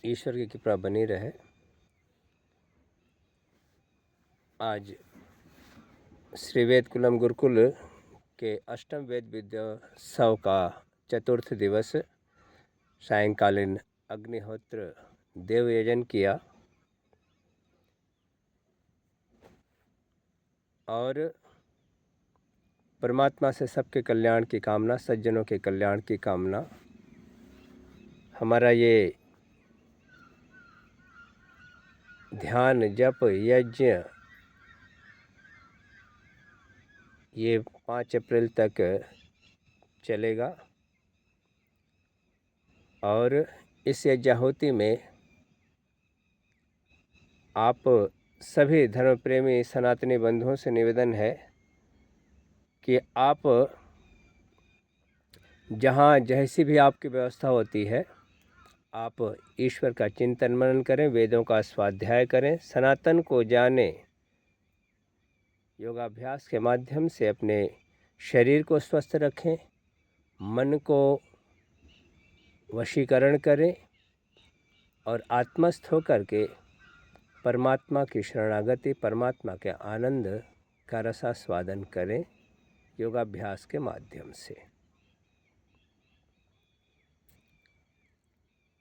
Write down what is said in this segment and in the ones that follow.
ईश्वर की कृपा बनी रहे। आज श्री वेद कुलम गुरुकुल के अष्टम वेद विद्योत्सव का चतुर्थ दिवस सायंकालीन अग्निहोत्र देव यजन किया और परमात्मा से सबके कल्याण की कामना, सज्जनों के कल्याण की कामना। हमारा ये ध्यान जप यज्ञ ये 5 अप्रैल तक चलेगा और इस यज्ञाहुति में आप सभी धर्म प्रेमी सनातनी बंधुओं से निवेदन है कि आप जहाँ जैसी भी आपकी व्यवस्था होती है, आप ईश्वर का चिंतन मनन करें, वेदों का स्वाध्याय करें, सनातन को जानें। योगाभ्यास के माध्यम से अपने शरीर को स्वस्थ रखें, मन को वशीकरण करें और आत्मस्थ होकर के परमात्मा की शरणागति, परमात्मा के आनंद का रसास्वादन करें योगाभ्यास के माध्यम से।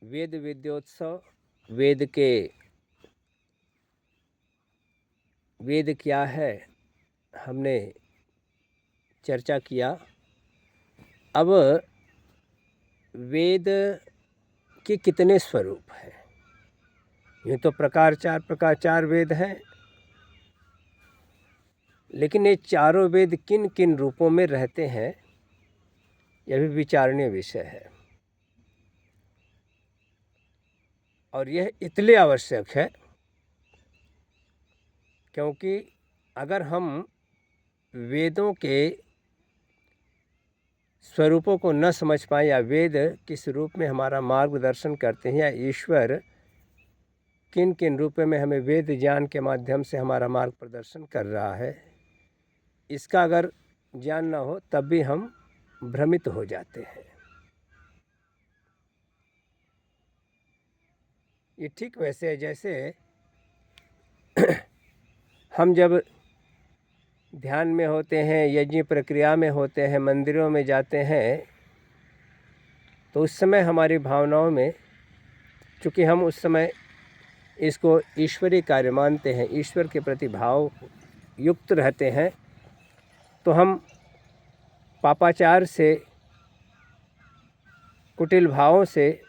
वेद विद्योत्सव, वेद क्या है हमने चर्चा किया। अब वेद के कितने स्वरूप हैं? ये तो चार वेद हैं, लेकिन ये चारों वेद किन किन रूपों में रहते हैं, यह भी विचारणीय विषय है। और यह इसलिए आवश्यक है क्योंकि अगर हम वेदों के स्वरूपों को न समझ पाए या वेद किस रूप में हमारा मार्गदर्शन करते हैं या ईश्वर किन किन रूपों में हमें वेद ज्ञान के माध्यम से हमारा मार्ग प्रदर्शन कर रहा है, इसका अगर ज्ञान न हो तब भी हम भ्रमित हो जाते हैं। ये ठीक वैसे है जैसे हम जब ध्यान में होते हैं, यज्ञ प्रक्रिया में होते हैं, मंदिरों में जाते हैं, तो उस समय हमारी भावनाओं में, चूँकि हम उस समय इसको ईश्वरीय कार्य मानते हैं, ईश्वर के प्रति भाव युक्त रहते हैं, तो हम पापाचार से, कुटिल भावों से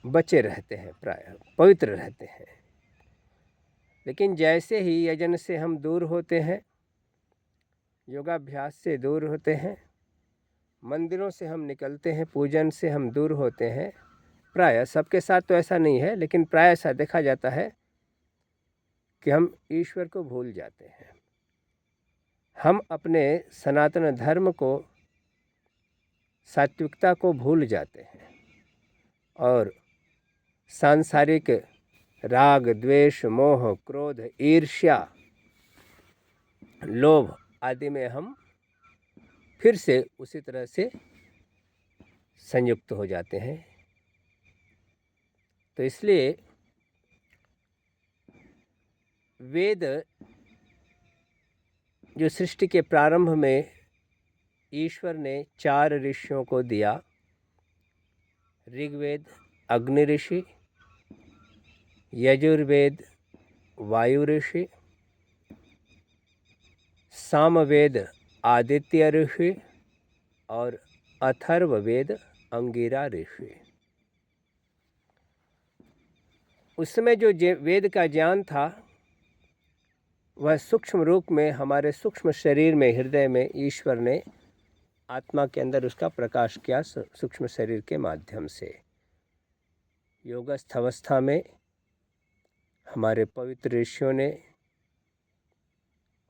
बचे रहते हैं, प्रायः पवित्र रहते हैं। लेकिन जैसे ही यजन से हम दूर होते हैं, योगाभ्यास से दूर होते हैं, मंदिरों से हम निकलते हैं, पूजन से हम दूर होते हैं, प्रायः सबके साथ तो ऐसा नहीं है, लेकिन प्रायः ऐसा देखा जाता है कि हम ईश्वर को भूल जाते हैं। हम अपने सनातन धर्म को, सात्विकता को भूल जाते हैं और सांसारिक राग, द्वेष, मोह, क्रोध, ईर्ष्या, लोभ आदि में हम फिर से उसी तरह से संयुक्त हो जाते हैं। तो इसलिए वेद जो सृष्टि के प्रारंभ में ईश्वर ने 4 ऋषियों को दिया, ऋग्वेद अग्नि ऋषि, यजुर्वेद वायु ऋषि, सामवेद आदित्य ऋषि और अथर्ववेद अंगिरा ऋषि। उस समय जो वेद का ज्ञान था वह सूक्ष्म रूप में हमारे सूक्ष्म शरीर में, हृदय में ईश्वर ने आत्मा के अंदर उसका प्रकाश किया सूक्ष्म शरीर के माध्यम से। योगस्थ अवस्था में हमारे पवित्र ऋषियों ने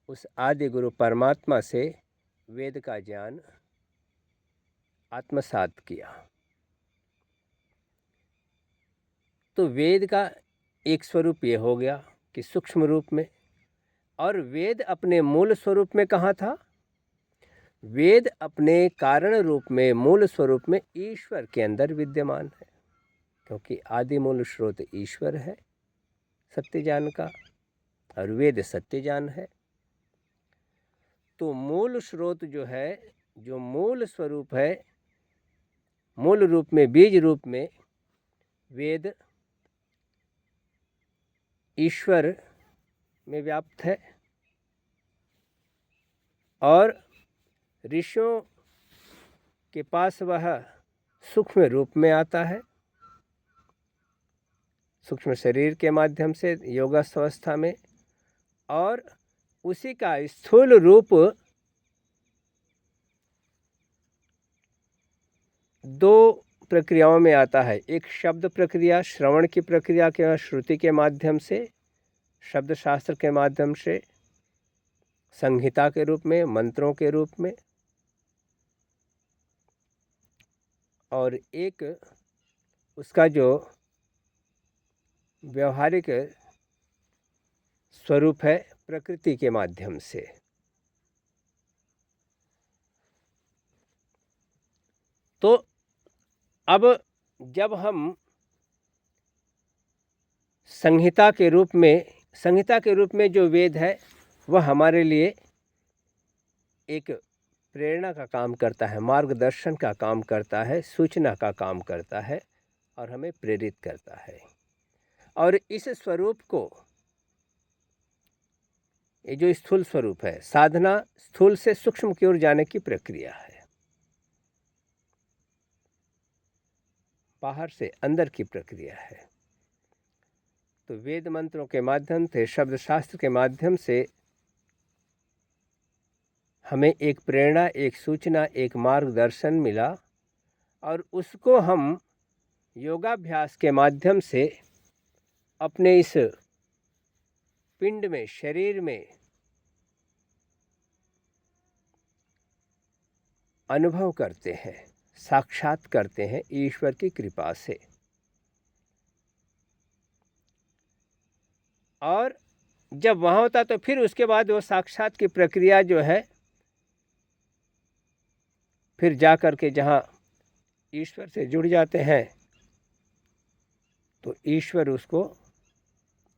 उस आदि गुरु परमात्मा से वेद का ज्ञान आत्मसात किया। तो वेद का एक स्वरूप ये हो गया कि सूक्ष्म रूप में, और वेद अपने मूल स्वरूप में कहाँ था? वेद अपने कारण रूप में, मूल स्वरूप में ईश्वर के अंदर विद्यमान है। क्योंकि आदि मूल स्रोत ईश्वर है सत्य ज्ञान का, और वेद सत्य ज्ञान है। तो मूल स्रोत जो है, जो मूल स्वरूप है, मूल रूप में, बीज रूप में वेद ईश्वर में व्याप्त है, और ऋषियों के पास वह सूक्ष्म रूप में आता है, सूक्ष्म शरीर के माध्यम से योगावस्था में, और उसी का स्थूल रूप दो प्रक्रियाओं में आता है। एक शब्द प्रक्रिया, श्रवण की प्रक्रिया के श्रुति के माध्यम से, शब्द शास्त्र के माध्यम से, संहिता के रूप में, मंत्रों के रूप में, और एक उसका जो व्यवहारिक स्वरूप है प्रकृति के माध्यम से। तो अब जब हम संहिता के रूप में जो वेद है वह हमारे लिए एक प्रेरणा का काम करता है, मार्गदर्शन का काम करता है, सूचना का काम करता है, और हमें प्रेरित करता है। और इस स्वरूप को, ये जो स्थूल स्वरूप है, साधना स्थूल से सूक्ष्म की ओर जाने की प्रक्रिया है, बाहर से अंदर की प्रक्रिया है। तो वेद मंत्रों के माध्यम से, शब्द शास्त्र के माध्यम से हमें एक प्रेरणा, एक सूचना, एक मार्गदर्शन मिला, और उसको हम योगाभ्यास के माध्यम से अपने इस पिंड में, शरीर में अनुभव करते हैं, साक्षात करते हैं ईश्वर की कृपा से। और जब वहाँ होता तो फिर उसके बाद वो साक्षात की प्रक्रिया जो है, फिर जा कर के जहाँ ईश्वर से जुड़ जाते हैं, तो ईश्वर उसको,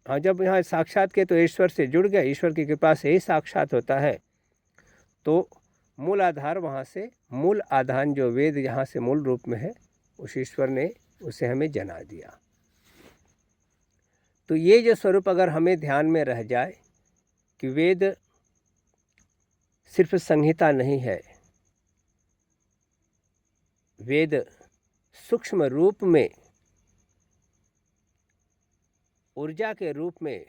हाँ, जब यहाँ साक्षात के तो ईश्वर से जुड़ गए, ईश्वर की कृपा से ही साक्षात होता है। तो मूल आधार वहाँ से, मूल आधार जो वेद यहाँ से मूल रूप में है, उस ईश्वर ने उसे हमें जना दिया। तो ये जो स्वरूप अगर हमें ध्यान में रह जाए कि वेद सिर्फ संहिता नहीं है, वेद सूक्ष्म रूप में, ऊर्जा के रूप में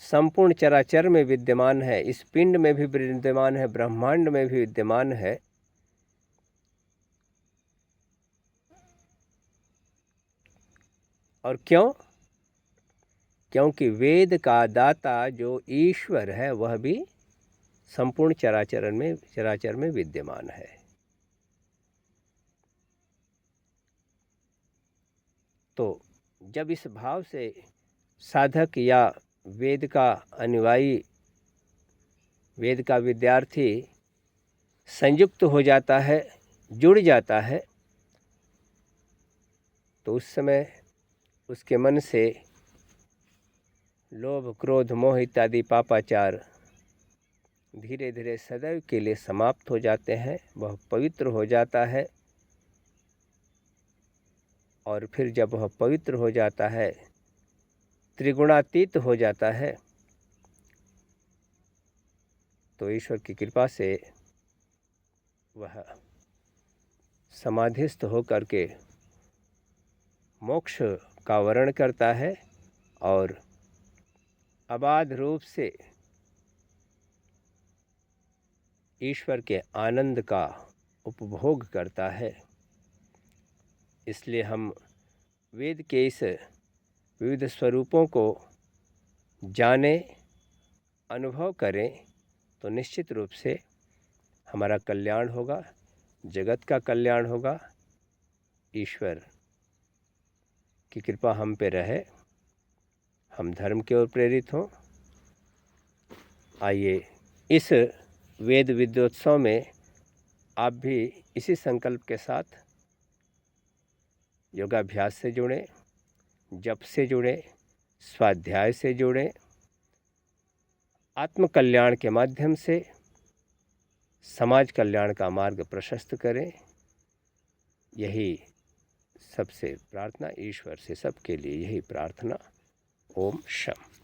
संपूर्ण चराचर में विद्यमान है, इस पिंड में भी विद्यमान है, ब्रह्मांड में भी विद्यमान है। और क्यों? क्योंकि वेद का दाता जो ईश्वर है वह भी संपूर्ण चराचर में विद्यमान है। तो जब इस भाव से साधक या वेद का अनुयायी, वेद का विद्यार्थी संयुक्त हो जाता है, जुड़ जाता है, तो उस समय उसके मन से लोभ, क्रोध, मोह इत्यादि पापाचार धीरे धीरे सदैव के लिए समाप्त हो जाते हैं, वह पवित्र हो जाता है। और फिर जब वह पवित्र हो जाता है, त्रिगुणातीत हो जाता है, तो ईश्वर की कृपा से वह समाधिस्थ होकर के मोक्ष का वर्ण करता है, और अबाध रूप से ईश्वर के आनंद का उपभोग करता है। इसलिए हम वेद के इस विविध स्वरूपों को जाने, अनुभव करें, तो निश्चित रूप से हमारा कल्याण होगा, जगत का कल्याण होगा, ईश्वर की कृपा हम पे रहे, हम धर्म की ओर प्रेरित हों। आइए इस वेद विद्योत्सव में आप भी इसी संकल्प के साथ योगाभ्यास से जुड़ें, जप से जुड़ें, स्वाध्याय से जुड़ें, आत्मकल्याण के माध्यम से समाज कल्याण का मार्ग प्रशस्त करें। यही सबसे प्रार्थना, ईश्वर से सबके लिए यही प्रार्थना। ओम शम।